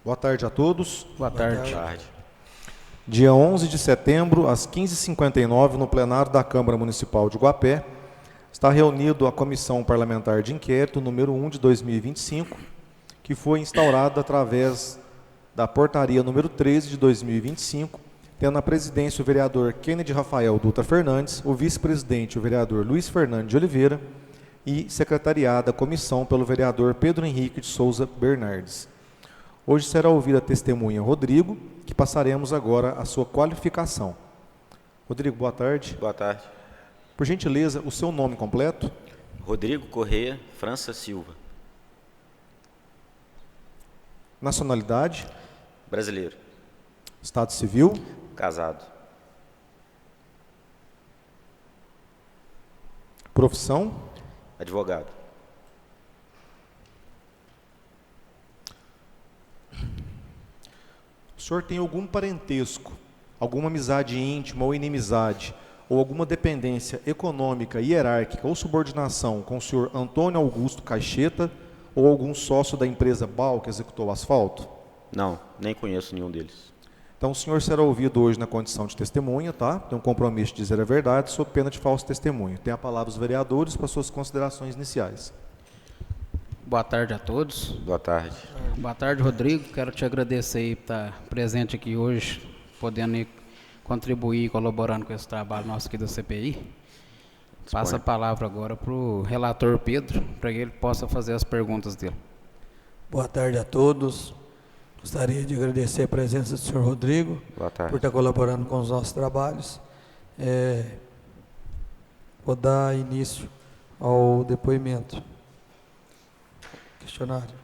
Boa tarde a todos. Boa tarde. Boa tarde. Dia 11 de setembro, às 15h59, no plenário da Câmara Municipal de Guapé, está reunido a Comissão Parlamentar de Inquérito número 1 de 2025, que foi instaurada através da portaria número 13 de 2025, tendo na presidência o vereador Kennedy Rafael Dutra Fernandes, o vice-presidente o vereador Luiz Fernando de Oliveira e secretariada a comissão pelo vereador Pedro Henrique de Souza Bernardes. Hoje será ouvida a testemunha Rodrigo, que passaremos agora a sua qualificação. Rodrigo, boa tarde. Boa tarde. Por gentileza, o seu nome completo? Rodrigo Correia França Silva. Nacionalidade? Brasileiro. Estado civil? Casado. Profissão? Advogado. O senhor tem algum parentesco, alguma amizade íntima ou inimizade, ou alguma dependência econômica, hierárquica ou subordinação com o senhor Antônio Augusto Caixeta ou algum sócio da empresa BAL que executou o asfalto? Não, nem conheço nenhum deles. Então o senhor será ouvido hoje na condição de testemunha, tá? Tem um compromisso de dizer a verdade, sob pena de falso testemunho. Tem a palavra os vereadores para suas considerações iniciais. Boa tarde a todos. Boa tarde. Boa tarde, Rodrigo. Quero te agradecer aí por estar presente aqui hoje, podendo aí contribuir e colaborando com esse trabalho nosso aqui da CPI. Passa a palavra agora para o relator Pedro, para que ele possa fazer as perguntas dele. Boa tarde a todos. Gostaria de agradecer a presença do senhor Rodrigo Boa tarde. por estar colaborando com os nossos trabalhos. Vou dar início ao depoimento. Questionário.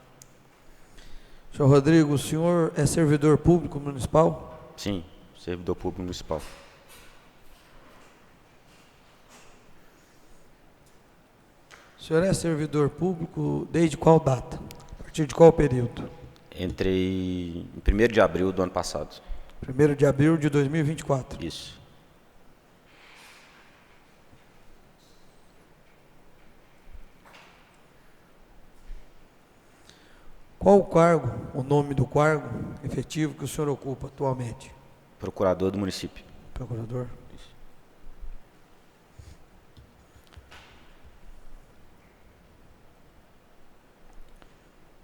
Senhor Rodrigo, o senhor é servidor público municipal? Sim, servidor público municipal. O senhor é servidor público desde qual data? A partir de qual período? Entrei em 1º de abril do ano passado. 1º de abril de 2024. Isso. Qual o cargo, o nome do cargo efetivo que o senhor ocupa atualmente? Procurador do município. Procurador. Isso.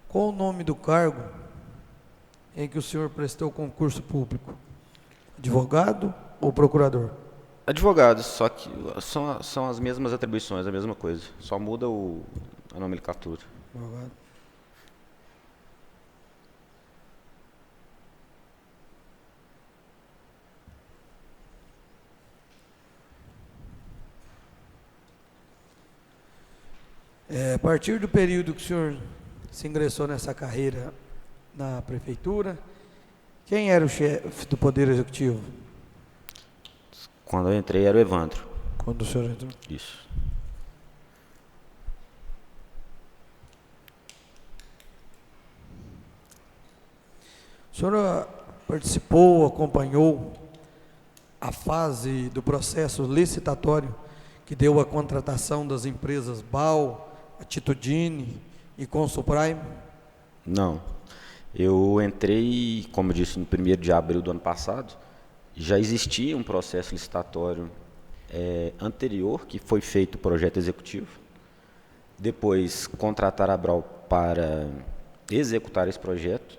Qual o nome do cargo em que o senhor prestou concurso público? Advogado ou procurador? Advogado, só que são as mesmas atribuições, a mesma coisa. Só muda a nomenclatura. Advogado. A partir do período que o senhor se ingressou nessa carreira na prefeitura, quem era o chefe do Poder Executivo? Quando eu entrei era o Evandro. Quando o senhor entrou? Isso. O senhor participou, acompanhou a fase do processo licitatório que deu a contratação das empresas BAL, Atitudine e Consulprime? Não. Eu entrei, como eu disse, no 1º de abril do ano passado. Já existia um processo licitatório anterior, que foi feito o projeto executivo. Depois contrataram a BRAL para executar esse projeto.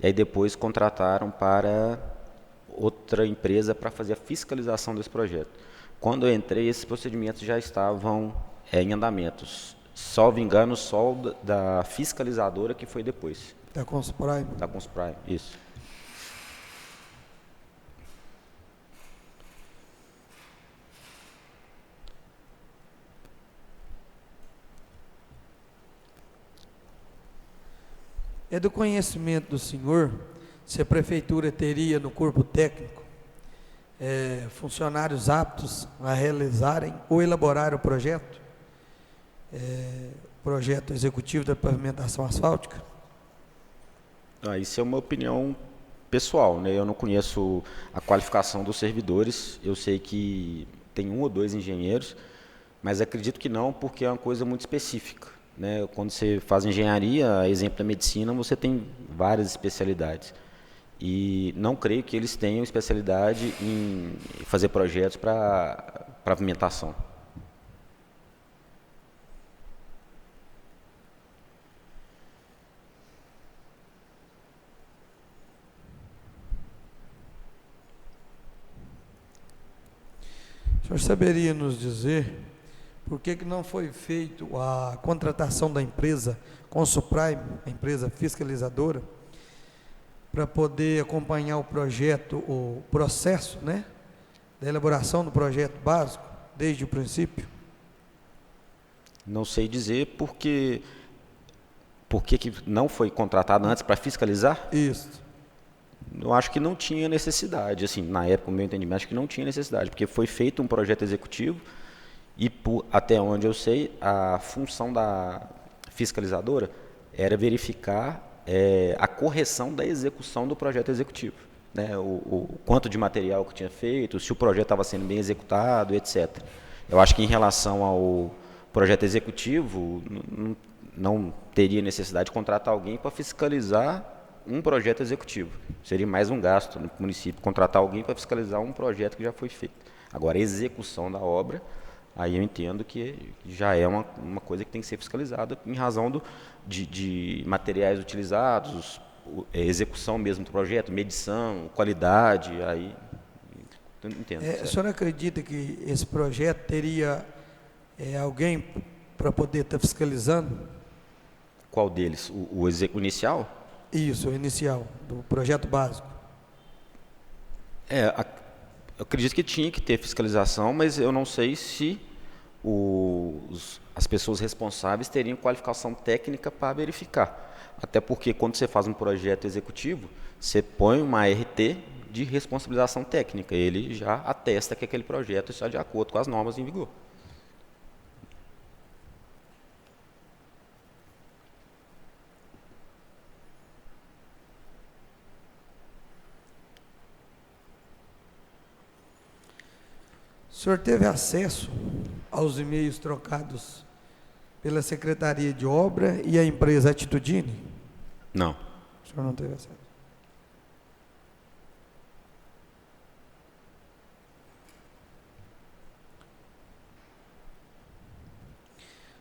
E aí depois contrataram para outra empresa para fazer a fiscalização desse projeto. Quando eu entrei, esses procedimentos já estavam em andamentos. Salvo engano, só o da fiscalizadora que foi depois. Da Consulprime? Da Consulprime, isso. É do conhecimento do senhor se a prefeitura teria no corpo técnico funcionários aptos a realizarem ou elaborar o projeto executivo da pavimentação asfáltica? Isso é uma opinião pessoal, né? Eu não conheço a qualificação dos servidores. Eu sei que tem 1 ou 2 engenheiros, mas acredito que não, porque é uma coisa muito específica. né? Quando você faz engenharia, exemplo da medicina, você tem várias especialidades. E não creio que eles tenham especialidade em fazer projetos para pavimentação. O senhor saberia nos dizer por que não foi feita a contratação da empresa Consuprime, a empresa fiscalizadora, para poder acompanhar o projeto, o processo, né, da elaboração do projeto básico, desde o princípio? Não sei dizer por que não foi contratado antes para fiscalizar. Isso. Eu acho que não tinha necessidade, assim, na época, o meu entendimento, acho que não tinha necessidade, porque foi feito um projeto executivo e, até onde eu sei, a função da fiscalizadora era verificar a correção da execução do projeto executivo, né? O quanto de material que tinha feito, se o projeto estava sendo bem executado, etc. Eu acho que em relação ao projeto executivo, não teria necessidade de contratar alguém para fiscalizar um projeto executivo. Seria mais um gasto no município, contratar alguém para fiscalizar um projeto que já foi feito. Agora, a execução da obra, aí eu entendo que já é uma coisa que tem que ser fiscalizada em razão de materiais utilizados, execução mesmo do projeto, medição, qualidade, aí eu entendo. O senhor acredita que esse projeto teria alguém para poder estar fiscalizando? Qual deles? O inicial? Isso, o inicial, do projeto básico. Eu acredito que tinha que ter fiscalização, mas eu não sei se as pessoas responsáveis teriam qualificação técnica para verificar. Até porque quando você faz um projeto executivo, você põe uma RT de responsabilização técnica. Ele já atesta que aquele projeto está de acordo com as normas em vigor. O senhor teve acesso aos e-mails trocados pela Secretaria de Obra e a empresa Atitudine? Não. O senhor não teve acesso.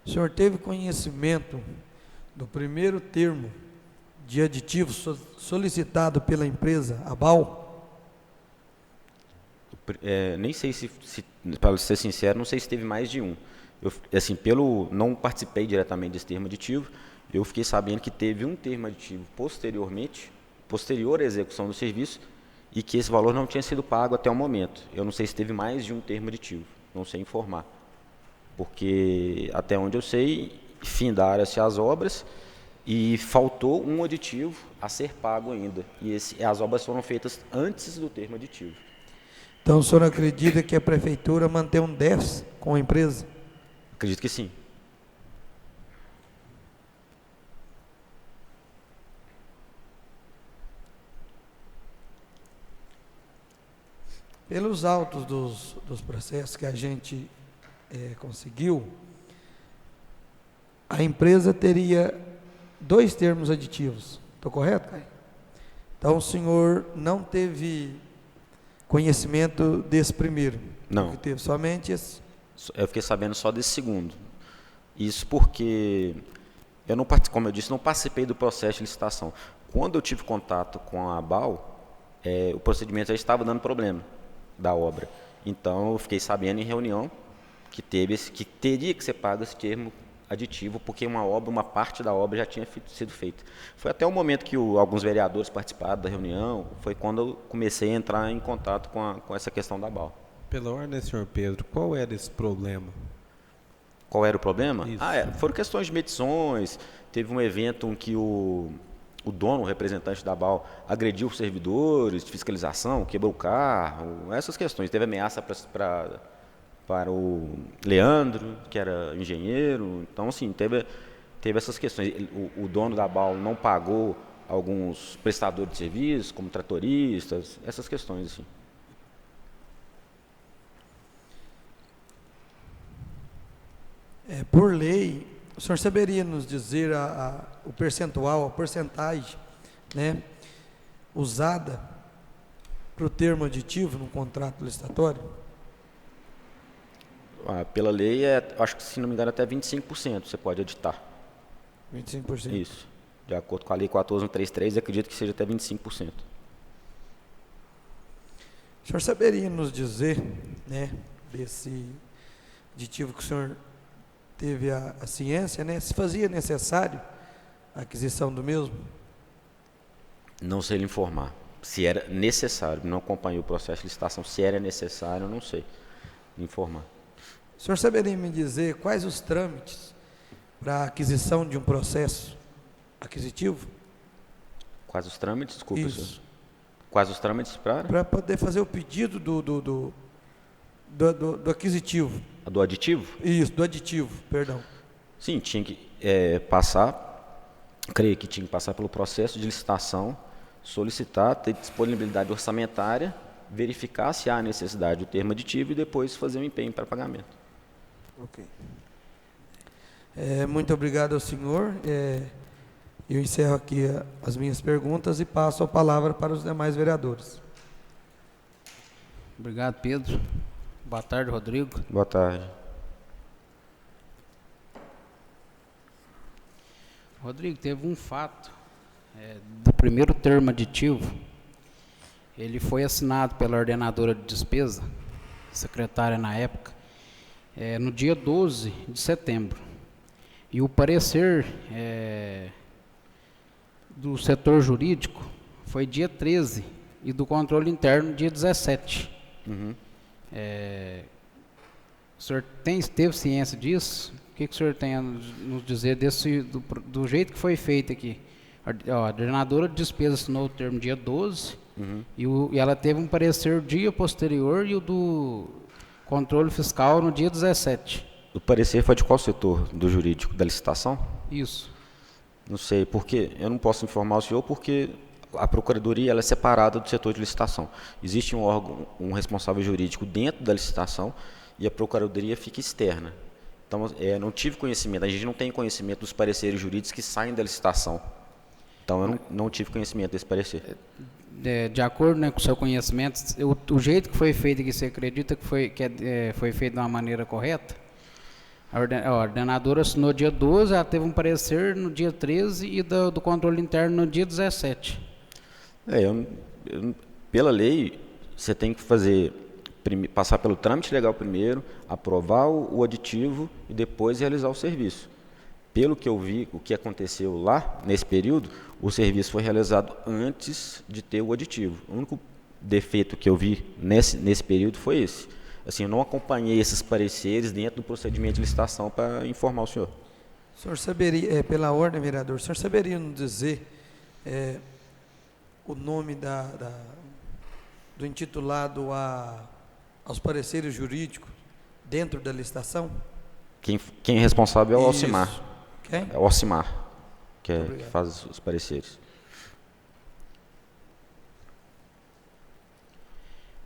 O senhor teve conhecimento do primeiro termo de aditivo solicitado pela empresa ABAL? Nem sei se para ser sincero, não sei se teve mais de um. Assim, não participei diretamente desse termo aditivo, eu fiquei sabendo que teve um termo aditivo posterior à execução do serviço, e que esse valor não tinha sido pago até o momento. Eu não sei se teve mais de um termo aditivo, não sei informar. Porque, até onde eu sei, findaram-se as obras e faltou um aditivo a ser pago ainda. E as obras foram feitas antes do termo aditivo. Então, o senhor acredita que a prefeitura mantém um déficit com a empresa? Acredito que sim. Pelos autos dos processos que a gente conseguiu, a empresa teria 2 termos aditivos. Estou correto, Caio? Então, o senhor não teve conhecimento desse primeiro? Não. Que teve somente esse? Eu fiquei sabendo só desse segundo. Isso porque eu não, como eu disse, não participei do processo de licitação. Quando eu tive contato com a ABAL, o procedimento já estava dando problema da obra. Então eu fiquei sabendo em reunião que teria que ser pago esse termo aditivo, porque uma parte da obra já tinha sido feita. Foi até o momento que alguns vereadores participaram da reunião, foi quando eu comecei a entrar em contato com essa questão da ABAL. Pela ordem, senhor Pedro, qual era esse problema? Qual era o problema? Isso. Foram questões de medições, teve um evento em que o dono, o representante da ABAL, agrediu os servidores de fiscalização, quebrou o carro, essas questões. Teve ameaça para o Leandro, que era engenheiro. Então, assim, teve essas questões. O dono da ABAL não pagou alguns prestadores de serviços, como tratoristas, essas questões, assim. Por lei, O senhor saberia nos dizer o percentual, a porcentagem, né, usada para o termo aditivo no contrato licitatório? Pela lei, acho que, se não me engano, até 25% você pode editar. 25%. Isso. De acordo com a lei 14133, acredito que seja até 25%. O senhor saberia nos dizer, né, desse aditivo que o senhor teve a ciência, né, se fazia necessário a aquisição do mesmo? Não sei lhe informar. Se era necessário, não acompanhei o processo de licitação. Se era necessário, eu não sei lhe informar. O senhor saberia me dizer quais os trâmites para a aquisição de um processo aquisitivo? Quais os trâmites? Desculpa, Isso. senhor. Quais os trâmites para? Para poder fazer o pedido do aquisitivo. Do aditivo? Isso, do aditivo, perdão. Sim, tinha que passar, creio que tinha que passar pelo processo de licitação, solicitar, ter disponibilidade orçamentária, verificar se há necessidade do termo aditivo e depois fazer um empenho para pagamento. Ok. Muito obrigado ao senhor. Eu encerro aqui as minhas perguntas e passo a palavra para os demais vereadores. Obrigado, Pedro. Boa tarde, Rodrigo. Boa tarde. Rodrigo, teve um fato do primeiro termo aditivo. Ele foi assinado pela ordenadora de despesa, secretária na época, no dia 12 de setembro. E o parecer do setor jurídico foi dia 13 e do controle interno dia 17. Uhum. O senhor teve ciência disso? O que o senhor tem a nos dizer do jeito que foi feito aqui? A ordenadora de despesa assinou o termo dia 12, uhum, e ela teve um parecer dia posterior e o do controle fiscal no dia 17. O parecer foi de qual setor do jurídico? Da licitação? Isso. Não sei, porque eu não posso informar o senhor porque a procuradoria ela é separada do setor de licitação. Existe um órgão, um responsável jurídico dentro da licitação e a procuradoria fica externa. Então, não tive conhecimento, a gente não tem conhecimento dos pareceres jurídicos que saem da licitação. Então, eu não tive conhecimento desse parecer. De acordo, né, com o seu conhecimento, o jeito que foi feito aqui, você acredita que foi feito de uma maneira correta? A ordenadora assinou dia 12, ela teve um parecer no dia 13 e do controle interno no dia 17. Pela lei, você tem que passar pelo trâmite legal primeiro, aprovar o aditivo e depois realizar o serviço. Pelo que eu vi, o que aconteceu lá, nesse período, o serviço foi realizado antes de ter o aditivo. O único defeito que eu vi nesse período foi esse. Assim, eu não acompanhei esses pareceres dentro do procedimento de licitação para informar o senhor. O senhor saberia, pela ordem, vereador, o senhor saberia nos dizer o nome do intitulado aos pareceres jurídicos dentro da licitação? Quem é responsável é o Alcimar. Isso. Quem? É o Alcimar, que faz os pareceres.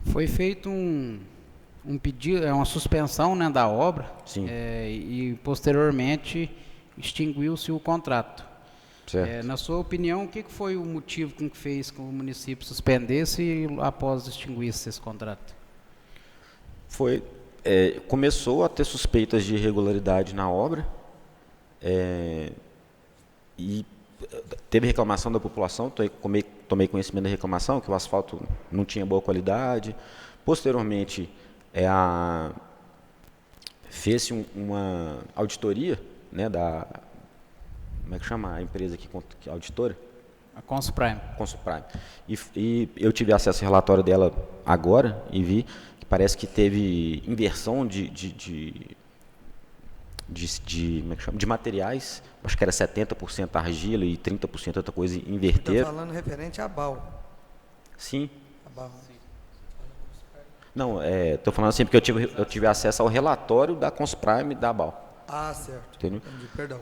Foi feito um pedido, uma suspensão, né, da obra. Sim. E posteriormente extinguiu-se o contrato. Certo. Na sua opinião, o que foi o motivo que fez com que o município suspendesse e após extinguisse esse contrato? Começou a ter suspeitas de irregularidade na obra, e teve reclamação da população, tomei conhecimento da reclamação, que o asfalto não tinha boa qualidade. Posteriormente, fez-se uma auditoria, né, como é que chama a empresa que é auditora? A Consuprime. Consuprime. E eu tive acesso ao relatório dela agora e vi que parece que teve inversão de materiais, acho que era 70% argila e 30% outra coisa, inverter. Está falando referente à BAL. Sim. A BAL. Não, estou falando assim porque eu tive acesso ao relatório da Consuprime e da BAL. Ah, certo. Entendeu? Entendi, perdão.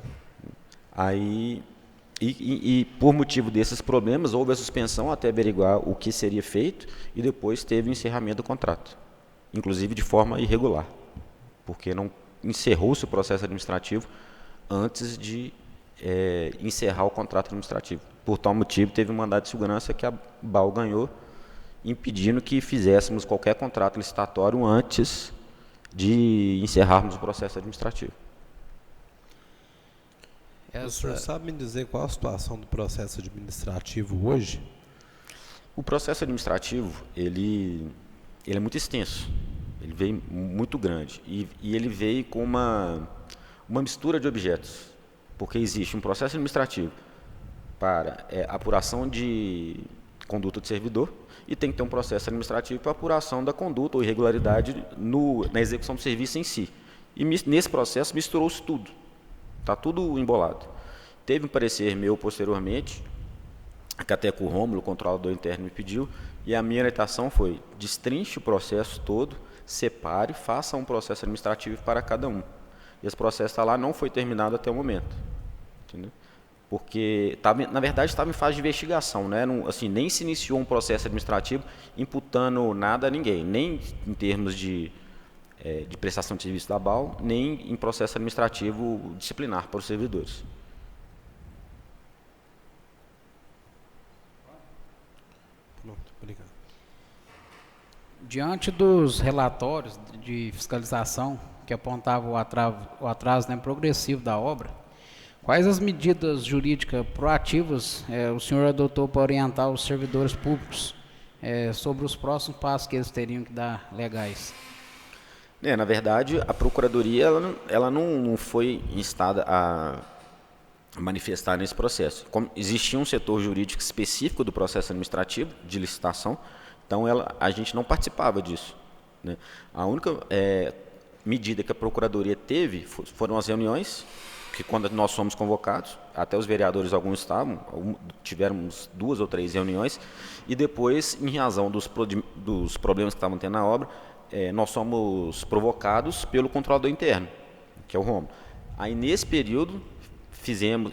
Aí, e por motivo desses problemas, houve a suspensão até averiguar o que seria feito e depois teve o encerramento do contrato, inclusive de forma irregular, porque não encerrou-se o processo administrativo antes de encerrar o contrato administrativo. Por tal motivo, teve um mandado de segurança que a BAL ganhou, impedindo que fizéssemos qualquer contrato licitatório antes de encerrarmos o processo administrativo. O senhor sabe me dizer qual a situação do processo administrativo hoje? O processo administrativo, ele é muito extenso, ele veio muito grande e ele veio com uma mistura de objetos, porque existe um processo administrativo para apuração de conduta do servidor e tem que ter um processo administrativo para apuração da conduta ou irregularidade na execução do serviço em si. E nesse processo misturou-se tudo, está tudo embolado. Teve um parecer meu posteriormente, que até com o Rômulo, o controlador interno, me pediu, e a minha orientação foi: destrinche o processo todo, separe, faça um processo administrativo para cada um. E esse processo está lá, não foi terminado até o momento. Entendeu? Porque, na verdade, estava em fase de investigação, né? Não, assim, nem se iniciou um processo administrativo imputando nada a ninguém, nem em termos de prestação de serviço da BAL, nem em processo administrativo disciplinar para os servidores. Pronto, obrigado. Diante dos relatórios de fiscalização que apontavam o atraso progressivo da obra, quais as medidas jurídicas proativas o senhor adotou para orientar os servidores públicos sobre os próximos passos que eles teriam que dar legais? Na verdade, a Procuradoria ela não foi instada a manifestar nesse processo. Como existia um setor jurídico específico do processo administrativo de licitação, então a gente não participava disso, né? A única medida que a Procuradoria teve foram as reuniões, que quando nós fomos convocados, até os vereadores alguns estavam, tivemos 2 ou 3 reuniões, e depois, em razão dos problemas que estavam tendo na obra, nós somos provocados pelo controlador interno, que é o Rômulo. Aí, nesse período,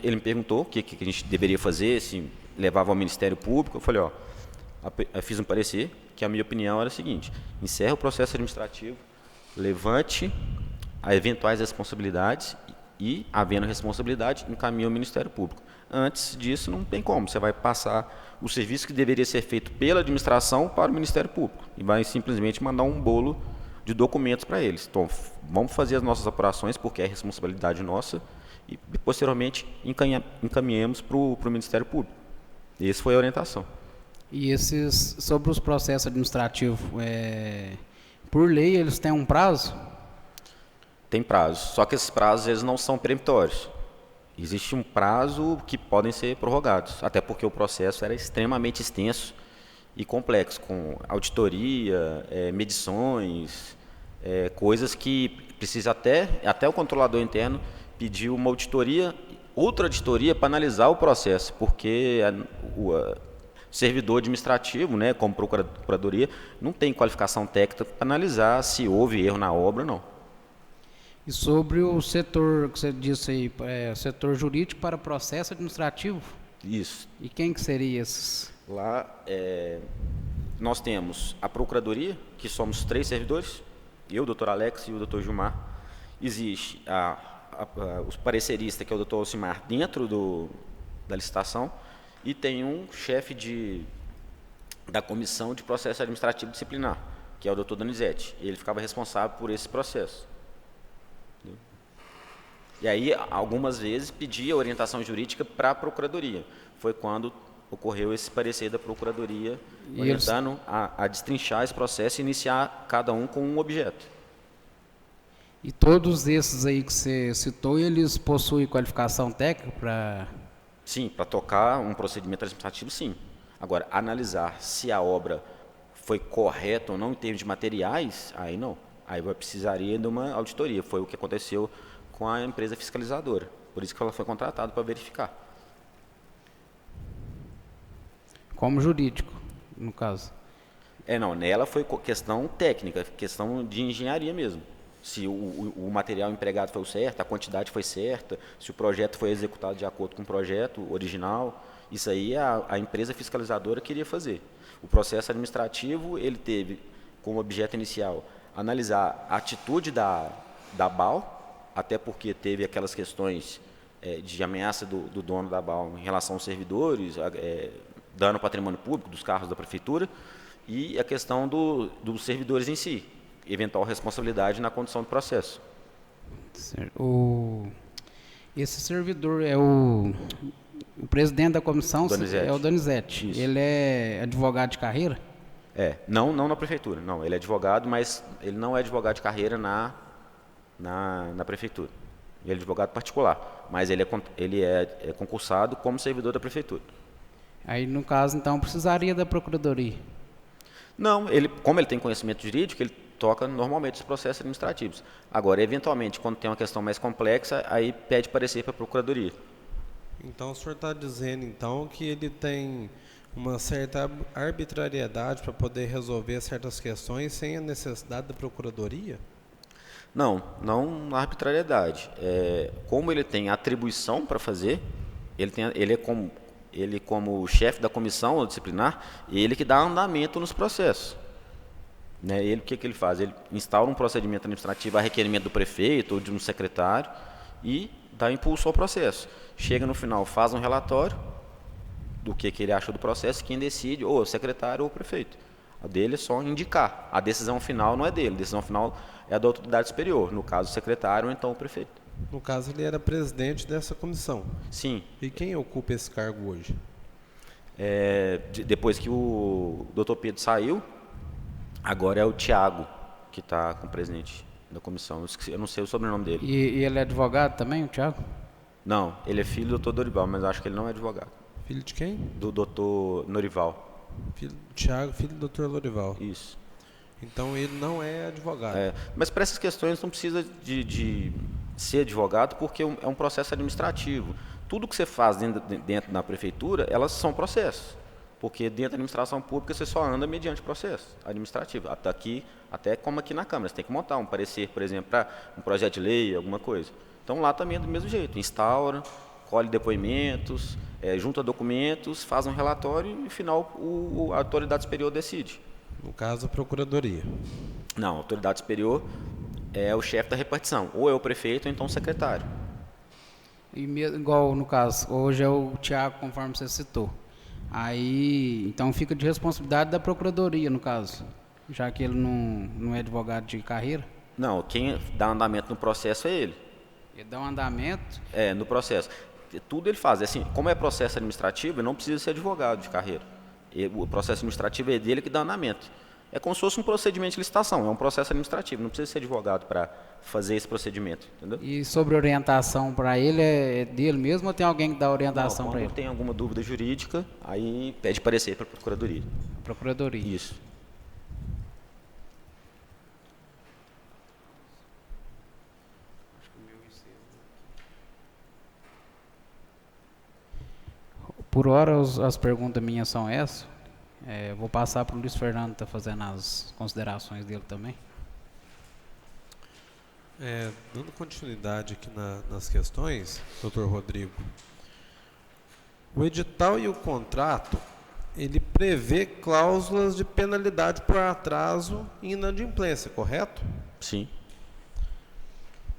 ele me perguntou o que a gente deveria fazer, se levava ao Ministério Público. Eu falei, eu fiz um parecer, que a minha opinião era a seguinte: encerra o processo administrativo, levante as eventuais responsabilidades e, havendo responsabilidade, encaminha ao Ministério Público. Antes disso, não tem como, você vai passar o serviço que deveria ser feito pela administração para o Ministério Público e vai simplesmente mandar um bolo de documentos para eles. Então, vamos fazer as nossas apurações, porque é responsabilidade nossa, e posteriormente encaminhamos para o Ministério Público. Essa foi a orientação. E sobre os processos administrativos, por lei, eles têm um prazo? Tem prazo, só que esses prazos eles não são peremptórios. Existe um prazo que podem ser prorrogados, até porque o processo era extremamente extenso e complexo, com auditoria, medições, coisas que precisa até o controlador interno pediu uma auditoria, outra auditoria para analisar o processo, porque o servidor administrativo, né, como procuradoria, não tem qualificação técnica para analisar se houve erro na obra ou não. E sobre o setor que você disse aí, setor jurídico para processo administrativo? Isso. E quem que seria esses? Lá nós temos a Procuradoria, que somos 3 servidores, eu, o doutor Alex e o doutor Gilmar. Existe os pareceristas, que é o doutor Alcimar, dentro da licitação, e tem um chefe da comissão de processo administrativo disciplinar, que é o doutor Donizete. Ele ficava responsável por esse processo. E aí, algumas vezes, pedia orientação jurídica para a Procuradoria. Foi quando ocorreu esse parecer da Procuradoria, orientando a destrinchar esse processo e iniciar cada um com um objeto. E todos esses aí que você citou, eles possuem qualificação técnica para... Sim, para tocar um procedimento administrativo, sim. Agora, analisar se a obra foi correta ou não em termos de materiais, aí não. Aí precisaria de uma auditoria. Foi o que aconteceu com a empresa fiscalizadora. Por isso que ela foi contratada para verificar. Como jurídico, no caso? Não, nela foi questão técnica, questão de engenharia mesmo. Se o material empregado foi o certo, a quantidade foi certa, se o projeto foi executado de acordo com o projeto original, isso aí a empresa fiscalizadora queria fazer. O processo administrativo, ele teve como objeto inicial analisar a atitude da BAL, até porque teve aquelas questões de ameaça do dono da BAL em relação aos servidores, dano ao patrimônio público dos carros da prefeitura, e a questão dos servidores em si, eventual responsabilidade na condução do processo. Esse servidor é o presidente da comissão, Donizete. é o Donizete. Isso. Ele é advogado de carreira? Não na prefeitura, não. Ele é advogado, mas ele não é advogado de carreira na prefeitura. Ele é advogado particular, mas ele é concursado como servidor da prefeitura. Aí, no caso, então, precisaria da procuradoria? Não, como ele tem conhecimento jurídico, ele toca normalmente os processos administrativos. Agora, eventualmente, quando tem uma questão mais complexa, aí pede parecer para a procuradoria. Então, o senhor está dizendo, então, que ele tem uma certa arbitrariedade para poder resolver certas questões sem a necessidade da procuradoria? Não na arbitrariedade. Como ele tem atribuição para fazer, ele como chefe da comissão disciplinar, ele que dá andamento nos processos. Né? O que ele faz? Ele instaura um procedimento administrativo a requerimento do prefeito ou de um secretário e dá impulso ao processo. Chega no final, faz um relatório do que ele acha do processo, quem decide, ou o secretário ou o prefeito. A dele é só indicar. A decisão final não é dele, a decisão final é da autoridade superior, no caso o secretário ou então o prefeito. No caso, ele era presidente dessa comissão. Sim. E quem ocupa esse cargo hoje? Depois que o doutor Pedro saiu, agora é o Tiago que está com o presidente da comissão. Eu não sei o sobrenome dele. E ele é advogado também, o Thiago? Não, ele é filho do doutor Norival, mas acho que ele não é advogado. Filho de quem? Do doutor Norival. Filho do Thiago, filho do Dr. Lorival. Isso. Então ele não é advogado. Mas para essas questões não precisa de ser advogado, porque é um processo administrativo. Tudo que você faz dentro da prefeitura, elas são processos. Porque dentro da administração pública você só anda mediante processo administrativo. Até como aqui na Câmara, você tem que montar um parecer, por exemplo, para um projeto de lei, alguma coisa. Então lá também é do mesmo jeito, instaura, colhe depoimentos, junta documentos, faz um relatório e no final a autoridade superior decide. No caso, a procuradoria. Não, a autoridade superior é o chefe da repartição, ou é o prefeito ou então o secretário. E igual no caso, hoje é o Thiago, conforme você citou. Aí, então fica de responsabilidade da procuradoria, no caso, já que ele não é advogado de carreira? Não, quem dá andamento no processo é ele. Ele dá um andamento? No processo. Tudo ele faz. Assim, como é processo administrativo, ele não precisa ser advogado de carreira. O processo administrativo é dele que dá andamento. É como se fosse um procedimento de licitação, é um processo administrativo, não precisa ser advogado para fazer esse procedimento, entendeu? E sobre orientação para ele, é dele mesmo ou tem alguém que dá orientação para ele? Quando tem alguma dúvida jurídica, aí pede parecer para a procuradoria. Procuradoria. Isso. Por hora, as perguntas minhas são essas. Vou passar para o Luiz Fernando, que está fazendo as considerações dele também. Dando continuidade aqui nas questões, doutor Rodrigo, o edital e o contrato, ele prevê cláusulas de penalidade por atraso e inadimplência, correto? Sim.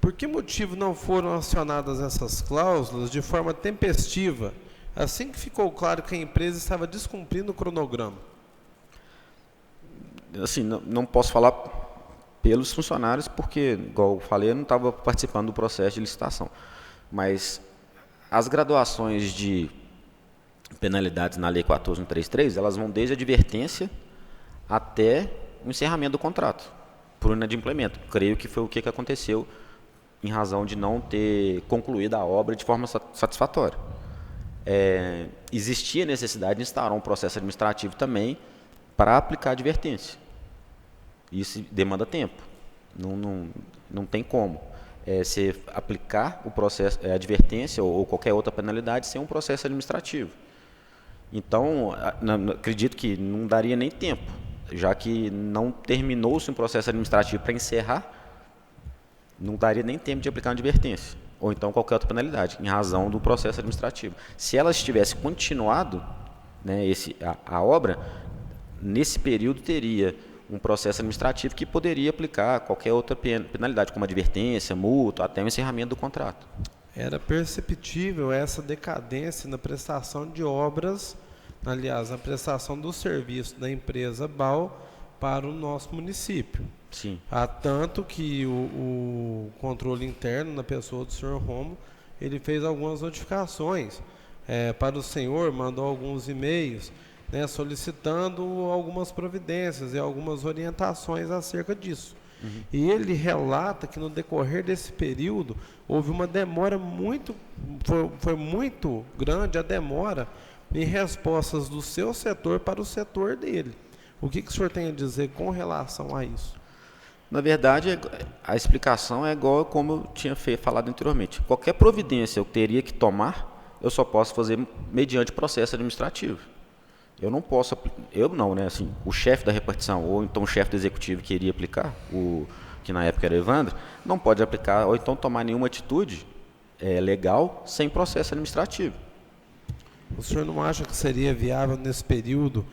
Por que motivo não foram acionadas essas cláusulas de forma tempestiva, assim que ficou claro que a empresa estava descumprindo o cronograma? Assim, não posso falar pelos funcionários, porque, igual eu falei, eu não estava participando do processo de licitação. Mas as graduações de penalidades na Lei 14.133, elas vão desde a advertência até o encerramento do contrato, por inadimplemento. Creio que foi o que aconteceu em razão de não ter concluído a obra de forma satisfatória. Existia necessidade de instaurar um processo administrativo também para aplicar a advertência. Isso demanda tempo, não tem como você aplicar o processo, a advertência ou qualquer outra penalidade sem um processo administrativo. Então, acredito que não daria nem tempo, já que não terminou-se um processo administrativo para encerrar, não daria nem tempo de aplicar uma advertência, ou então qualquer outra penalidade, em razão do processo administrativo. Se ela tivesse continuado, né, a obra, nesse período teria um processo administrativo que poderia aplicar qualquer outra penalidade, como advertência, multa, até o encerramento do contrato. Era perceptível essa decadência na prestação de obras, aliás, na prestação do serviço da empresa BAL para o nosso município. Sim. Há tanto que o controle interno, na pessoa do senhor Romo, ele fez algumas notificações para o senhor, mandou alguns e-mails, né, solicitando algumas providências e algumas orientações acerca disso. E ele relata que no decorrer desse período houve uma demora foi muito grande a demora em respostas do seu setor para o setor dele. O que o senhor tem a dizer com relação a isso? Na verdade, a explicação é igual como eu tinha falado anteriormente. Qualquer providência eu teria que tomar, eu só posso fazer mediante processo administrativo. Eu não posso, né? Assim, o chefe da repartição, ou então o chefe do executivo que iria aplicar, que na época era Evandro, não pode aplicar, ou então tomar nenhuma atitude legal sem processo administrativo. O senhor não acha que seria viável nesse período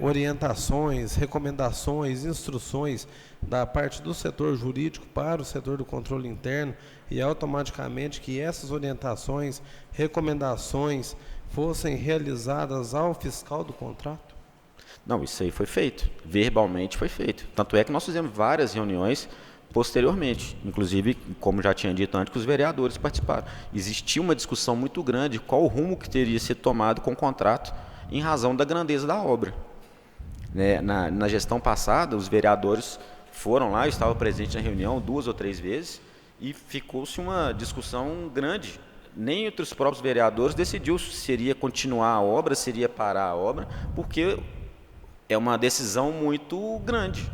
orientações, recomendações, instruções da parte do setor jurídico para o setor do controle interno e automaticamente que essas orientações, recomendações fossem realizadas ao fiscal do contrato? Não, isso aí foi feito, verbalmente foi feito. Tanto é que nós fizemos várias reuniões posteriormente, inclusive, como já tinha dito antes, que os vereadores participaram. Existia uma discussão muito grande qual o rumo que teria sido tomado com o contrato em razão da grandeza da obra. Na gestão passada, os vereadores foram lá, eu estava presente na reunião 2 ou 3 vezes, e ficou-se uma discussão grande. Nem entre os próprios vereadores decidiu se seria continuar a obra, se seria parar a obra, porque é uma decisão muito grande.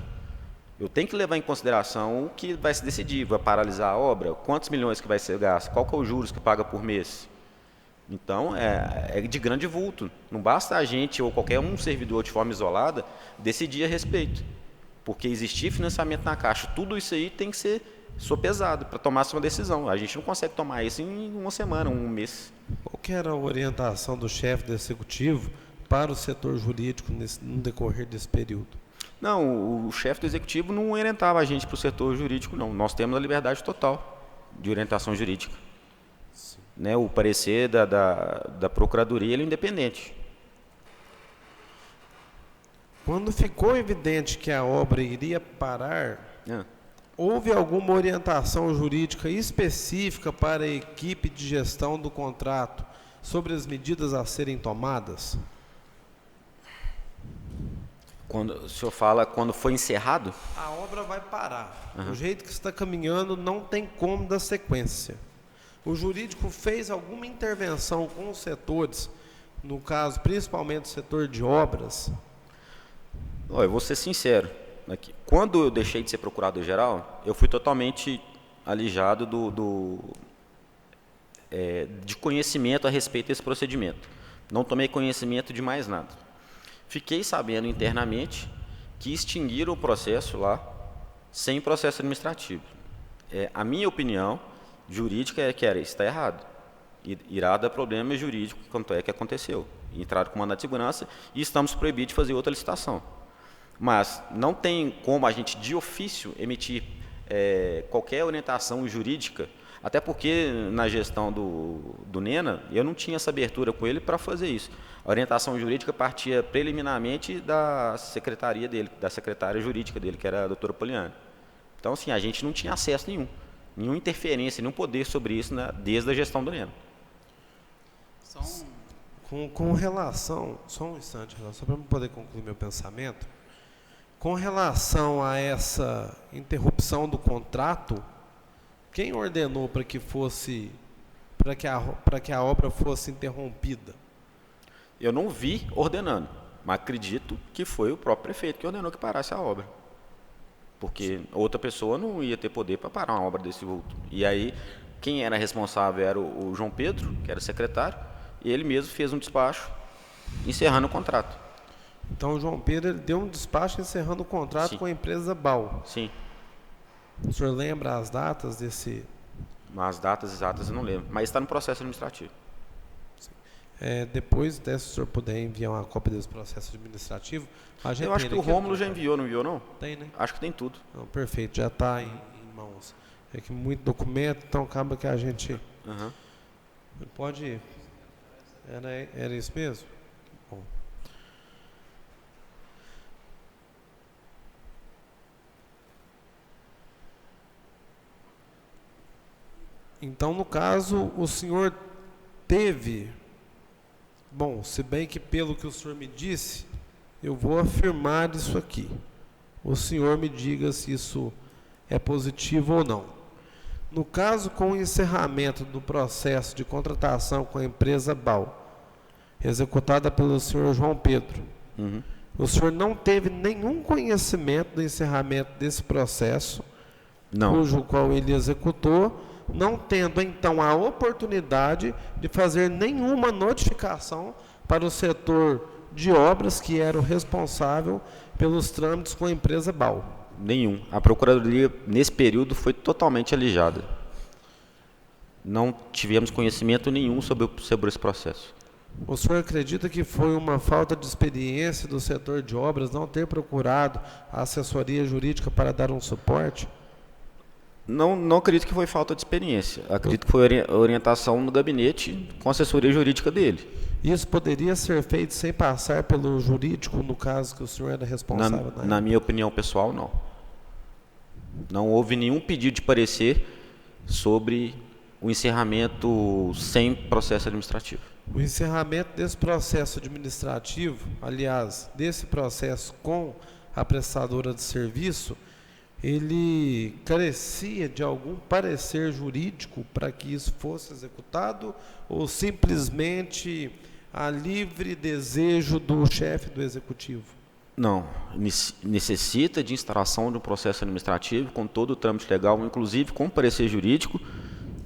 Eu tenho que levar em consideração o que vai se decidir, vai paralisar a obra, quantos milhões que vai ser gasto, qual que é os juros que paga por mês. Então, é de grande vulto. Não basta a gente ou qualquer um servidor de forma isolada decidir a respeito, porque existir financiamento na Caixa, tudo isso aí tem que ser sopesado para tomar uma decisão. A gente não consegue tomar isso em uma semana, um mês. Qual que era a orientação do chefe do executivo para o setor jurídico no decorrer desse período? Não, o chefe do executivo não orientava a gente para o setor jurídico, não. Nós temos a liberdade total de orientação jurídica. O parecer da Procuradoria ele é independente. Quando ficou evidente que a obra iria parar, houve alguma orientação jurídica específica para a equipe de gestão do contrato sobre as medidas a serem tomadas? Quando o senhor fala quando foi encerrado? A obra vai parar. Do jeito que está caminhando, não tem como dar sequência. O jurídico fez alguma intervenção com os setores, no caso, principalmente o setor de obras? Eu vou ser sincero. Quando eu deixei de ser procurador-geral, eu fui totalmente alijado de conhecimento a respeito desse procedimento. Não tomei conhecimento de mais nada. Fiquei sabendo internamente que extinguiram o processo lá sem processo administrativo. A minha opinião jurídica é que está errado. Irá dar problema jurídico, quanto é que aconteceu. Entraram com mandado de segurança e estamos proibidos de fazer outra licitação. Mas não tem como a gente, de ofício, emitir qualquer orientação jurídica, até porque na gestão do Nena, eu não tinha essa abertura com ele para fazer isso. A orientação jurídica partia preliminarmente da secretaria dele, da secretária jurídica dele, que era a doutora Poliana. Então, assim, a gente não tinha acesso nenhuma interferência, nenhum poder sobre isso desde a gestão do Nena. Com relação, só um instante, só para eu poder concluir meu pensamento, com relação a essa interrupção do contrato, quem ordenou para que a obra fosse interrompida? Eu não vi ordenando, mas acredito que foi o próprio prefeito que ordenou que parasse a obra. Porque outra pessoa não ia ter poder para parar uma obra desse vulto. E aí, quem era responsável era o João Pedro, que era secretário, e ele mesmo fez um despacho encerrando o contrato. Então, o João Pedro ele deu um despacho encerrando o contrato Sim. com a empresa BAL. Sim. O senhor lembra as datas desse... As datas exatas eu não lembro, mas está no processo administrativo. Depois, se o senhor puder enviar uma cópia desse processo administrativo, a gente Eu acho tem que o ele aqui, Rômulo já enviou, não enviou, não? Tem, né? Acho que tem tudo. Não, perfeito, já está em mãos. É que muito documento, então acaba que a gente Aham. pode... Era isso mesmo? Bom. Então, no caso, o senhor teve... Bom, se bem que pelo que o senhor me disse, eu vou afirmar isso aqui. O senhor me diga se isso é positivo ou não. No caso, com o encerramento do processo de contratação com a empresa BAL, executada pelo senhor João Pedro, Uhum. o senhor não teve nenhum conhecimento do encerramento desse processo, Não. cujo qual ele executou, não tendo então a oportunidade de fazer nenhuma notificação para o setor de obras que era o responsável pelos trâmites com a empresa BAL. Nenhum. A Procuradoria, nesse período, foi totalmente alijada. Não tivemos conhecimento nenhum sobre esse processo. O senhor acredita que foi uma falta de experiência do setor de obras não ter procurado a assessoria jurídica para dar um suporte? Não acredito que foi falta de experiência. Acredito que foi orientação no gabinete com a assessoria jurídica dele. Isso poderia ser feito sem passar pelo jurídico, no caso que o senhor era responsável? Na minha opinião pessoal, não. Não houve nenhum pedido de parecer sobre o encerramento sem processo administrativo. O encerramento desse processo administrativo, aliás, desse processo com a prestadora de serviço, ele carecia de algum parecer jurídico para que isso fosse executado ou simplesmente a livre desejo do chefe do executivo? Não, necessita de instalação de um processo administrativo com todo o trâmite legal, inclusive com parecer jurídico,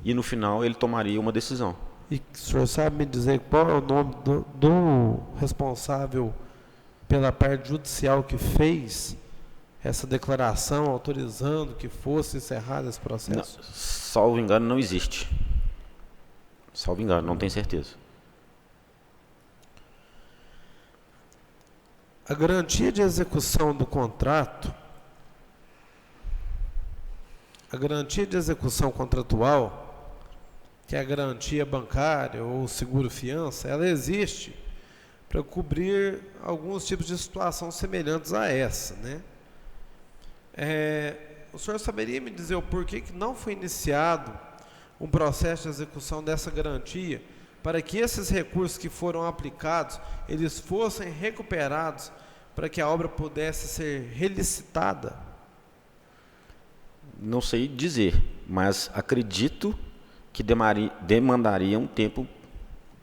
e no final ele tomaria uma decisão. E o senhor sabe me dizer qual é o nome do responsável pela parte judicial que fez essa declaração autorizando que fosse encerrado esse processo? Não, salvo engano, não existe. Salvo engano, não tenho certeza. A garantia de execução do contrato, a garantia de execução contratual, que é a garantia bancária ou seguro-fiança, ela existe para cobrir alguns tipos de situação semelhantes a essa, né? O senhor saberia me dizer o porquê que não foi iniciado um processo de execução dessa garantia para que esses recursos que foram aplicados, eles fossem recuperados para que a obra pudesse ser relicitada? Não sei dizer, mas acredito que demandaria um tempo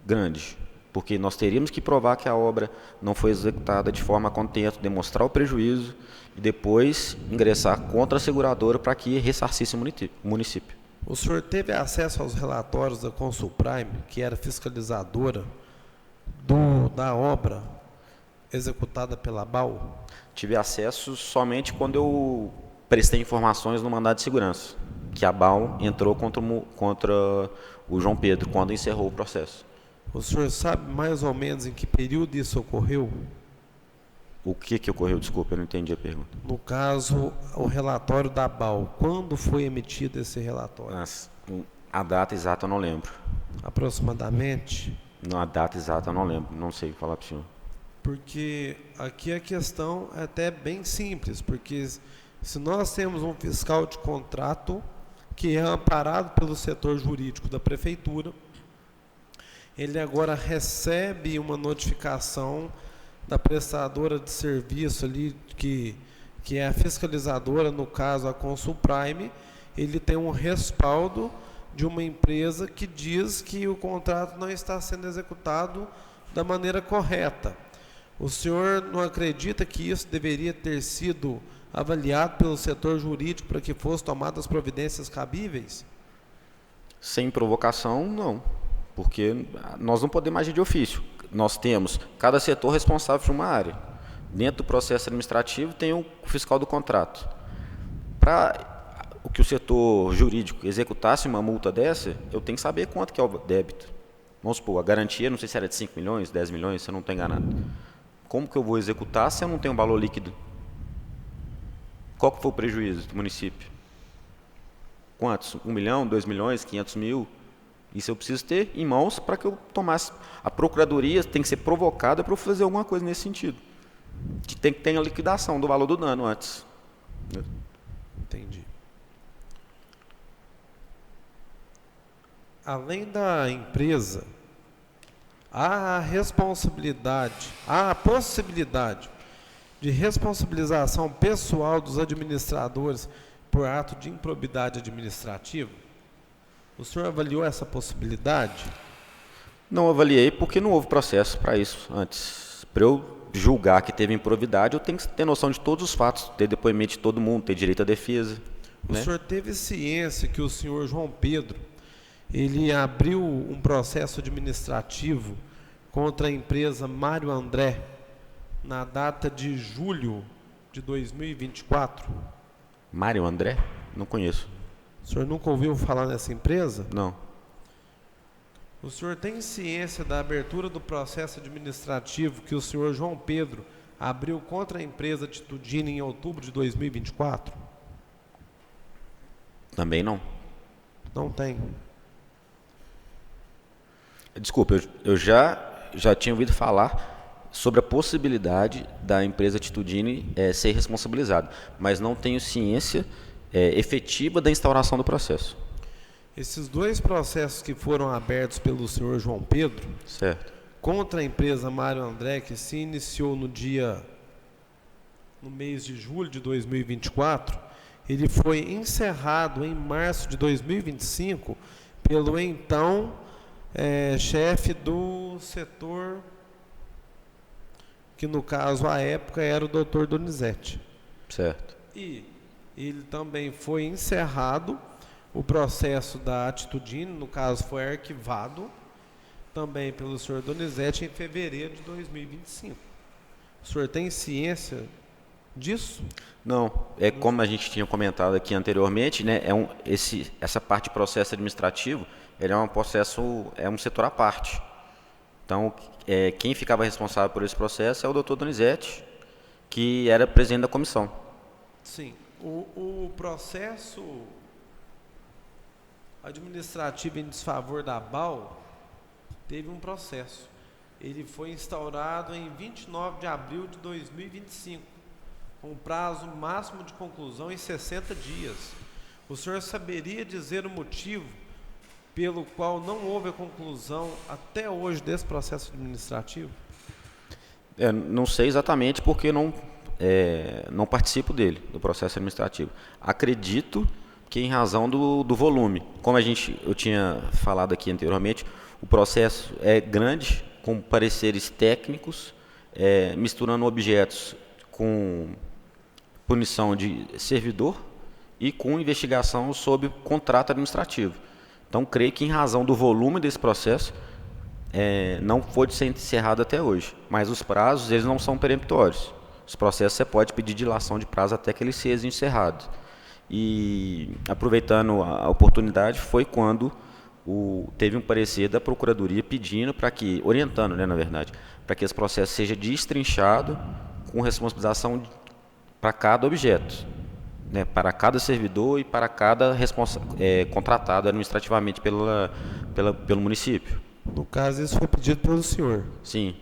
grande, porque nós teríamos que provar que a obra não foi executada de forma contente, demonstrar o prejuízo e depois ingressar contra a seguradora para que ressarcisse o município. O senhor teve acesso aos relatórios da Consulprime, que era fiscalizadora da obra executada pela BAL? Tive acesso somente quando eu prestei informações no mandado de segurança, que a BAL entrou contra o João Pedro quando encerrou o processo. O senhor sabe mais ou menos em que período isso ocorreu? O que ocorreu? Desculpa, eu não entendi a pergunta. No caso, o relatório da BAL, quando foi emitido esse relatório? A data exata eu não lembro. Aproximadamente? Não, a data exata eu não lembro, não sei falar para o senhor. Porque aqui a questão é até bem simples, porque se nós temos um fiscal de contrato que é amparado pelo setor jurídico da prefeitura, ele agora recebe uma notificação da prestadora de serviço ali, que é a fiscalizadora, no caso a Consulprime, ele tem um respaldo de uma empresa que diz que o contrato não está sendo executado da maneira correta. O senhor não acredita que isso deveria ter sido avaliado pelo setor jurídico para que fossem tomadas as providências cabíveis? Sem provocação, não. Porque nós não podemos agir de ofício. Nós temos cada setor responsável por uma área. Dentro do processo administrativo tem o fiscal do contrato. Para que o setor jurídico executasse uma multa dessa, eu tenho que saber quanto que é o débito. Vamos supor, a garantia, não sei se era de 5 milhões, 10 milhões, se eu não estou enganado. Como que eu vou executar se eu não tenho um valor líquido? Qual que foi o prejuízo do município? Quantos? 1 milhão, 2 milhões, 500 mil? Isso eu preciso ter em mãos para que eu tomasse. A procuradoria tem que ser provocada para eu fazer alguma coisa nesse sentido. Tem que ter a liquidação do valor do dano antes. Entendi. Além da empresa, há a possibilidade de responsabilização pessoal dos administradores por ato de improbidade administrativa? O senhor avaliou essa possibilidade? Não avaliei porque não houve processo para isso antes. Para eu julgar que teve improbidade, eu tenho que ter noção de todos os fatos, ter depoimento de todo mundo, ter direito à defesa. O senhor teve ciência que o senhor João Pedro, ele abriu um processo administrativo contra a empresa Mário André na data de julho de 2024? Mário André? Não conheço. O senhor nunca ouviu falar nessa empresa? Não. O senhor tem ciência da abertura do processo administrativo que o senhor João Pedro abriu contra a empresa Atitudine em outubro de 2024? Também não. Não tem. Desculpa, eu já tinha ouvido falar sobre a possibilidade da empresa Atitudine ser responsabilizada, mas não tenho ciência efetiva da instauração do processo. Esses dois processos que foram abertos pelo senhor João Pedro, Certo. contra a empresa Mário André, que se iniciou no mês de julho de 2024, ele foi encerrado em março de 2025 pelo então chefe do setor, que no caso à época era o Dr. Donizete. Certo. E ele também foi encerrado, o processo da Atitudine, no caso foi arquivado também pelo senhor Donizete em fevereiro de 2025. O senhor tem ciência disso? Não, como a gente tinha comentado aqui anteriormente, né, essa parte de processo administrativo, ele é um setor à parte. Então, quem ficava responsável por esse processo é o Dr. Donizete, que era presidente da comissão. Sim. O processo administrativo em desfavor da BAL teve um processo. Ele foi instaurado em 29 de abril de 2025, com prazo máximo de conclusão em 60 dias. O senhor saberia dizer o motivo pelo qual não houve a conclusão até hoje desse processo administrativo? Não sei exatamente porque não participo dele, do processo administrativo. Acredito que em razão do volume. Como eu tinha falado aqui anteriormente, o processo é grande, com pareceres técnicos, misturando objetos com punição de servidor e com investigação sob contrato administrativo. Então, creio que em razão do volume desse processo, não pôde ser encerrado até hoje. Mas os prazos, eles não são peremptórios. Os processos você pode pedir dilação de prazo até que ele seja encerrado. E, aproveitando a oportunidade, foi quando teve um parecer da Procuradoria pedindo orientando, na verdade, para que esse processo seja destrinchado com responsabilização para cada objeto, né, para cada servidor e para cada contratado administrativamente pelo município. No caso, isso foi pedido pelo senhor. Sim.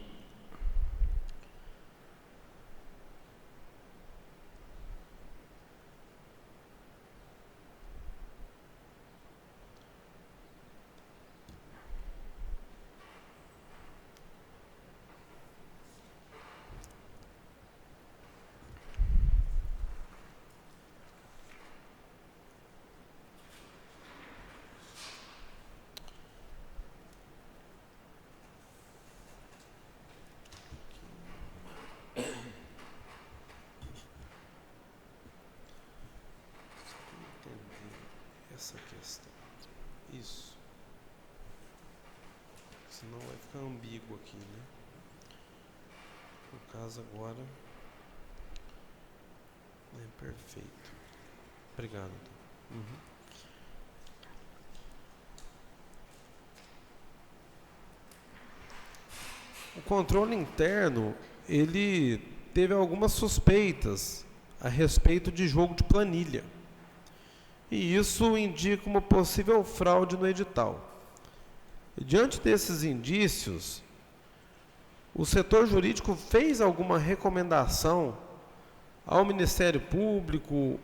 Essa questão. Isso. Senão vai ficar ambíguo aqui, né? No caso agora. Perfeito. Obrigado. Uhum. o controle interno, ele teve algumas suspeitas a respeito de jogo de planilha. E isso indica uma possível fraude no edital. E, diante desses indícios, o setor jurídico fez alguma recomendação ao Ministério Público,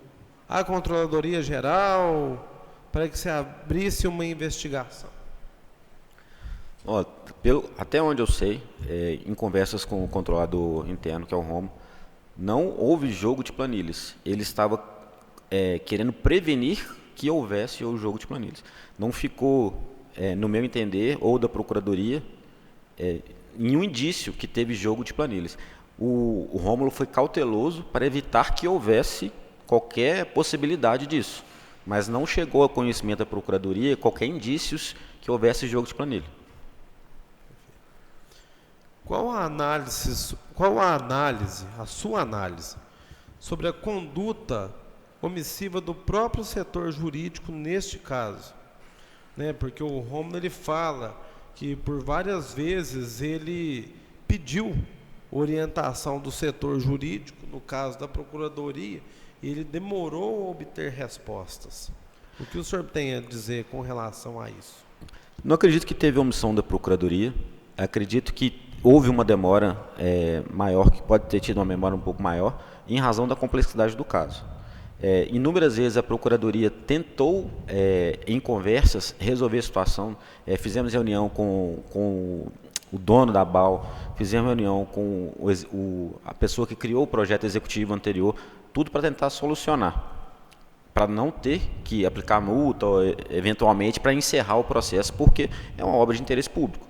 à Controladoria Geral, para que se abrisse uma investigação? Ó, até onde eu sei, em conversas com o controlador interno, que é o Romo, não houve jogo de planilhas. Ele estava querendo prevenir que houvesse o jogo de planilhas. Não ficou, no meu entender, ou da Procuradoria, nenhum indício que teve jogo de planilhas. O Rômulo foi cauteloso para evitar que houvesse qualquer possibilidade disso, mas não chegou ao conhecimento da Procuradoria qualquer indícios que houvesse jogo de planilha. Qual a sua análise, sobre a conduta omissiva do próprio setor jurídico neste caso? Né? Porque o Rômulo, ele fala que por várias vezes ele pediu orientação do setor jurídico, no caso da Procuradoria, e ele demorou a obter respostas. O que o senhor tem a dizer com relação a isso? Não acredito que teve omissão da Procuradoria. Acredito que houve uma demora maior, que pode ter tido uma demora um pouco maior, em razão da complexidade do caso. Inúmeras vezes a Procuradoria tentou, em conversas, resolver a situação. Fizemos reunião com o dono da BAL, fizemos reunião com a pessoa que criou o projeto executivo anterior, tudo para tentar solucionar, para não ter que aplicar multa, ou, eventualmente, para encerrar o processo, porque é uma obra de interesse público.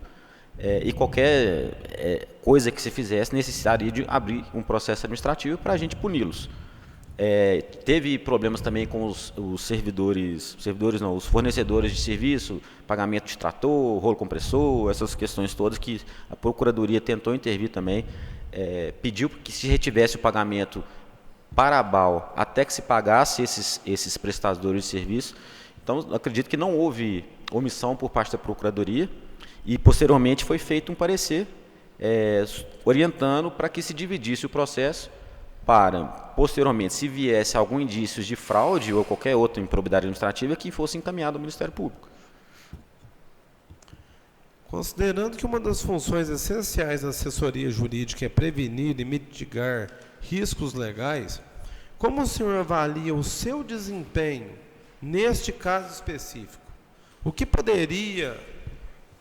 E qualquer coisa que se fizesse necessitaria de abrir um processo administrativo para a gente puni-los. Teve problemas também com os fornecedores de serviço, pagamento de extrator, rolo compressor, essas questões todas que a Procuradoria tentou intervir também, pediu que se retivesse o pagamento para a BAL até que se pagasse esses prestadores de serviço. Então, acredito que não houve omissão por parte da Procuradoria. E, posteriormente, foi feito um parecer orientando para que se dividisse o processo para, posteriormente, se viesse algum indício de fraude ou qualquer outra improbidade administrativa, que fosse encaminhado ao Ministério Público. Considerando que uma das funções essenciais da assessoria jurídica é prevenir e mitigar riscos legais, como o senhor avalia o seu desempenho neste caso específico? O que poderia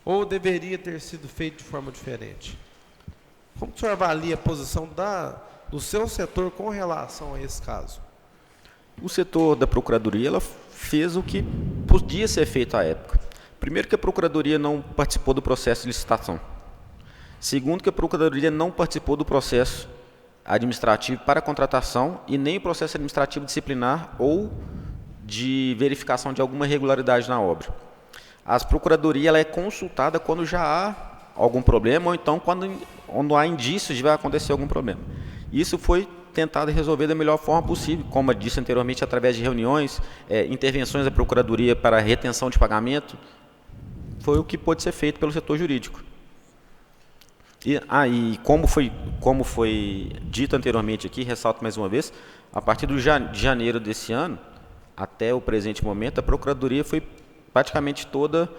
ou deveria ter sido feito de forma diferente? Como o senhor avalia a posição do seu setor com relação a esse caso? O setor da Procuradoria ela fez o que podia ser feito à época. Primeiro, que a Procuradoria não participou do processo de licitação. Segundo, que a Procuradoria não participou do processo administrativo para contratação e nem o processo administrativo disciplinar ou de verificação de alguma irregularidade na obra. A Procuradoria ela é consultada quando já há algum problema ou então quando há indícios de vai acontecer algum problema. Isso foi tentado resolver da melhor forma possível, como eu disse anteriormente, através de reuniões, intervenções da Procuradoria para retenção de pagamento. Foi o que pôde ser feito pelo setor jurídico. E como foi dito anteriormente aqui, ressalto mais uma vez, a partir de janeiro desse ano, até o presente momento, a Procuradoria foi praticamente toda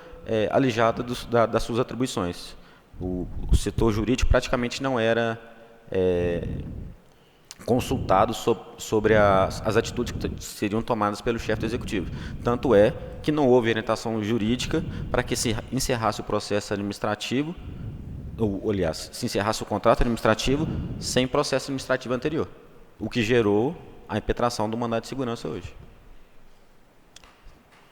alijada das suas atribuições. O setor jurídico praticamente não era consultado sobre as atitudes que seriam tomadas pelo chefe do executivo. Tanto é que não houve orientação jurídica para que se encerrasse o processo administrativo, ou, aliás, se encerrasse o contrato administrativo sem processo administrativo anterior, o que gerou a impetração do mandado de segurança hoje.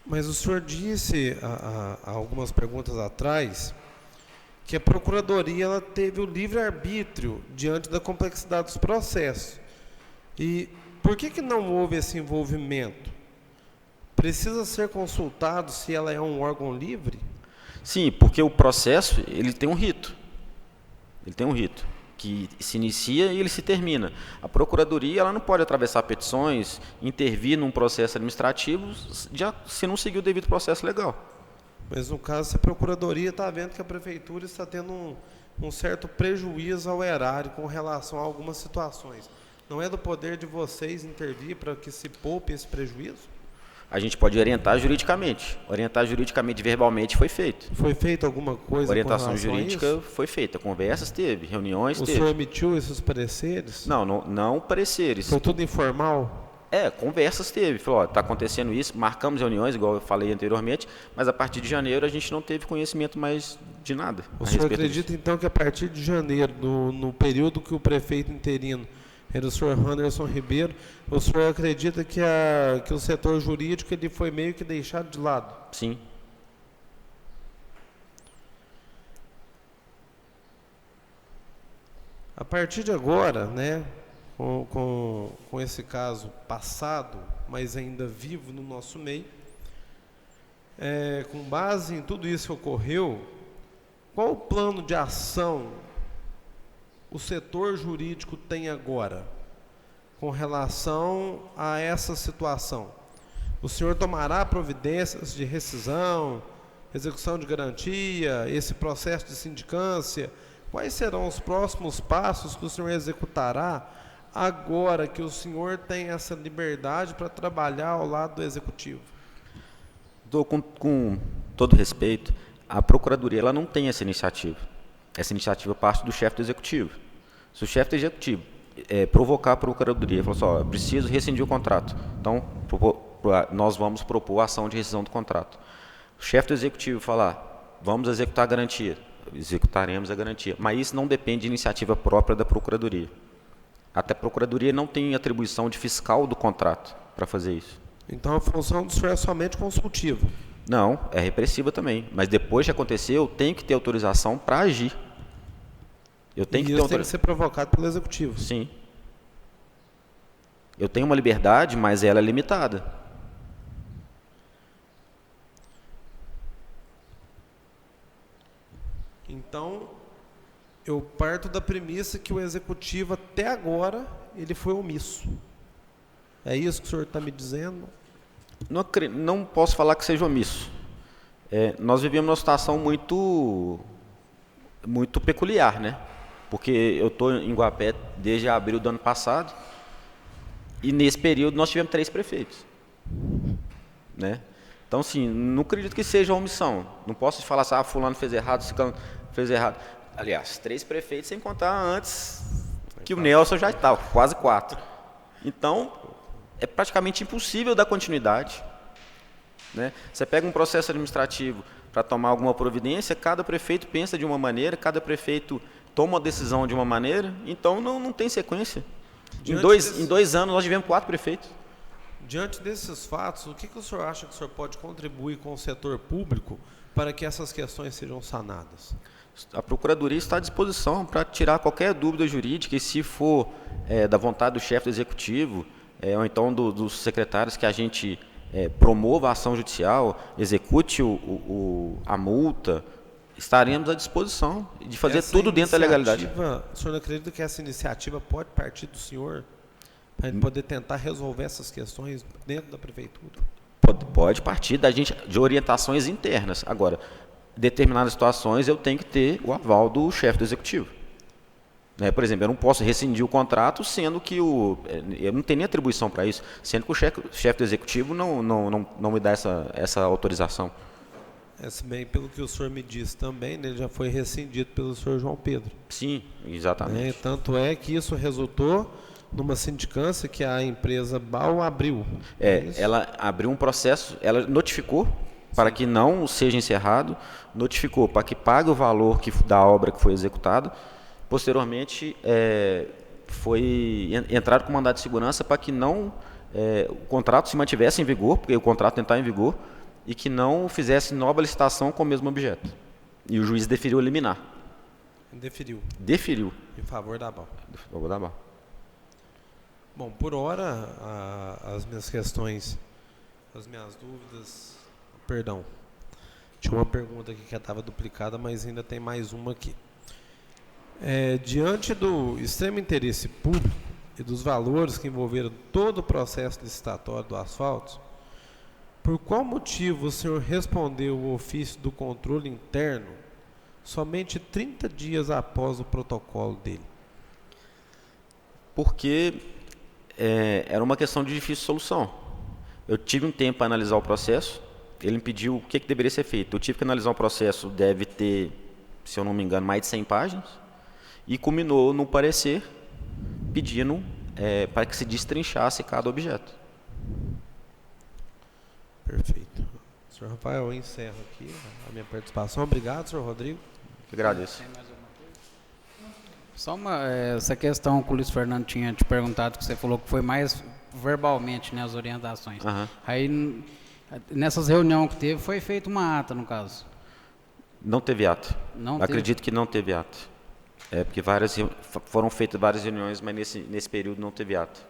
Mas o senhor disse, há algumas perguntas atrás, que a Procuradoria ela teve o livre-arbítrio diante da complexidade dos processos. E por que não houve esse envolvimento? Precisa ser consultado se ela é um órgão livre? Sim, porque o processo ele tem um rito. Ele tem um rito que se inicia e ele se termina. A Procuradoria ela não pode atravessar petições, intervir num processo administrativo se não seguir o devido processo legal. Mas no caso, se a Procuradoria está vendo que a Prefeitura está tendo um certo prejuízo ao erário com relação a algumas situações, não é do poder de vocês intervir para que se poupe esse prejuízo? A gente pode orientar juridicamente. Orientar juridicamente, verbalmente, foi feito. Foi feita alguma coisa Orientação com relação jurídica a isso? foi feita. Conversas teve, reuniões O teve. senhor emitiu esses pareceres? Não pareceres. Foi tudo informal? Conversas teve. Falou, está acontecendo isso, marcamos reuniões, igual eu falei anteriormente, mas a partir de janeiro a gente não teve conhecimento mais de nada. O senhor acredita, então, que a partir de janeiro, no período que o prefeito interino era o senhor Anderson Ribeiro, o senhor acredita que o setor jurídico ele foi meio que deixado de lado? Sim. A partir de agora, né, com esse caso passado, mas ainda vivo no nosso meio, com base em tudo isso que ocorreu, qual o plano de ação o setor jurídico tem agora com relação a essa situação? O senhor tomará providências de rescisão, execução de garantia, esse processo de sindicância? Quais serão os próximos passos que o senhor executará agora que o senhor tem essa liberdade para trabalhar ao lado do executivo? Com todo respeito, a Procuradoria ela não tem essa iniciativa. Essa iniciativa parte do chefe do executivo. Se o chefe do executivo provocar a Procuradoria, falar assim, eu preciso rescindir o contrato, então nós vamos propor a ação de rescisão do contrato. O chefe do executivo falar, vamos executar a garantia, executaremos a garantia, mas isso não depende de iniciativa própria da Procuradoria. Até a Procuradoria não tem atribuição de fiscal do contrato para fazer isso. Então a função do senhor é somente consultiva? Não, é repressiva também, mas depois que aconteceu, eu tenho que ter autorização para agir. Eu tenho e que isso ter tem que ser provocado pelo executivo? Sim. Eu tenho uma liberdade, mas ela é limitada. Então, eu parto da premissa que o executivo até agora ele foi omisso. É isso que o senhor está me dizendo? Não posso falar que seja omisso. Nós vivíamos uma situação muito peculiar, né? Porque eu estou em Guapé desde abril do ano passado e nesse período nós tivemos 3 prefeitos, né? Então, assim, não acredito que seja omissão. Não posso falar assim, fulano fez errado, ciclano fez errado. Aliás, 3 prefeitos sem contar antes que o Nelson já estava, quase 4. Então, é praticamente impossível dar continuidade, né? Você pega um processo administrativo para tomar alguma providência, cada prefeito pensa de uma maneira, cada prefeito toma uma decisão de uma maneira, então não tem sequência. Em 2 anos nós tivemos 4 prefeitos. Diante desses fatos, o que o senhor acha que o senhor pode contribuir com o setor público para que essas questões sejam sanadas? A Procuradoria está à disposição para tirar qualquer dúvida jurídica e se for da vontade do chefe do executivo, ou então dos secretários que a gente promova a ação judicial, execute a multa, estaremos à disposição de fazer tudo dentro da legalidade. O senhor não acredita que essa iniciativa pode partir do senhor para ele poder tentar resolver essas questões dentro da prefeitura? Pode partir da gente de orientações internas. Agora, determinadas situações eu tenho que ter o aval do chefe do executivo. Por exemplo, eu não posso rescindir o contrato, sendo que eu não tenho nem atribuição para isso, sendo que o chefe do executivo não me dá essa autorização. Se bem pelo que o senhor me disse também, ele já foi rescindido pelo senhor João Pedro. Sim, exatamente. Tanto é que isso resultou numa sindicância que a empresa BAL abriu. Ela abriu um processo, ela notificou para que não seja encerrado, notificou para que pague o valor da obra que foi executada. Posteriormente, foi entrado com mandado de segurança para que o contrato se mantivesse em vigor, porque o contrato está em vigor, e que não fizesse nova licitação com o mesmo objeto. E o juiz deferiu liminar. Deferiu. Em favor da BAL. Em favor da BAL. Bom, por hora, as minhas questões, as minhas dúvidas... Perdão. Tinha uma pergunta aqui que estava duplicada, mas ainda tem mais uma aqui. Diante do extremo interesse público e dos valores que envolveram todo o processo licitatório do asfalto, Por qual motivo o senhor respondeu o ofício do controle interno somente 30 dias após o protocolo dele? Porque era uma questão de difícil solução. Eu tive um tempo para analisar o processo, ele me pediu o que deveria ser feito. Eu tive que analisar o processo, deve ter, se eu não me engano, mais de 100 páginas, e culminou no parecer pedindo para que se destrinchasse cada objeto. Perfeito. Senhor Rafael, eu encerro aqui a minha participação. Obrigado, senhor Rodrigo. Eu agradeço. Só essa questão que o Luiz Fernando tinha te perguntado, que você falou que foi mais verbalmente, né, as orientações. Uhum. Aí, nessas reuniões que teve, foi feita uma ata, no caso. Não teve ato. Não Acredito que não teve ato. Porque foram feitas várias reuniões, mas nesse período não teve ato.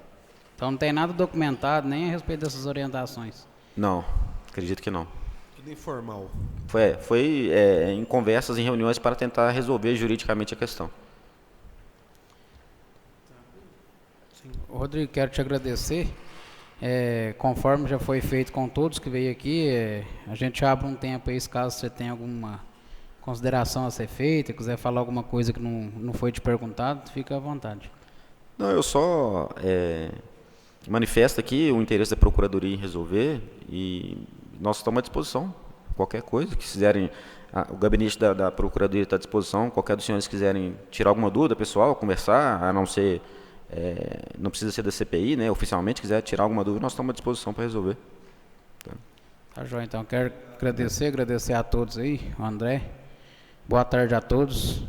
Então não tem nada documentado nem a respeito dessas orientações. Não, acredito que não. Tudo informal. Foi em conversas, em reuniões para tentar resolver juridicamente a questão. Rodrigo, quero te agradecer. Conforme já foi feito com todos que veio aqui, a gente abre um tempo aí, caso você tenha alguma consideração a ser feita, quiser falar alguma coisa que não foi te perguntado, fica à vontade. Não, eu só manifesto aqui o interesse da Procuradoria em resolver e nós estamos à disposição. Qualquer coisa que quiserem, o gabinete da Procuradoria está à disposição. Qualquer dos senhores quiserem tirar alguma dúvida pessoal, conversar, a não ser, não precisa ser da CPI, né? Oficialmente, quiser tirar alguma dúvida, nós estamos à disposição para resolver. Tá joia, então quero agradecer a todos aí, o André. Boa tarde a todos.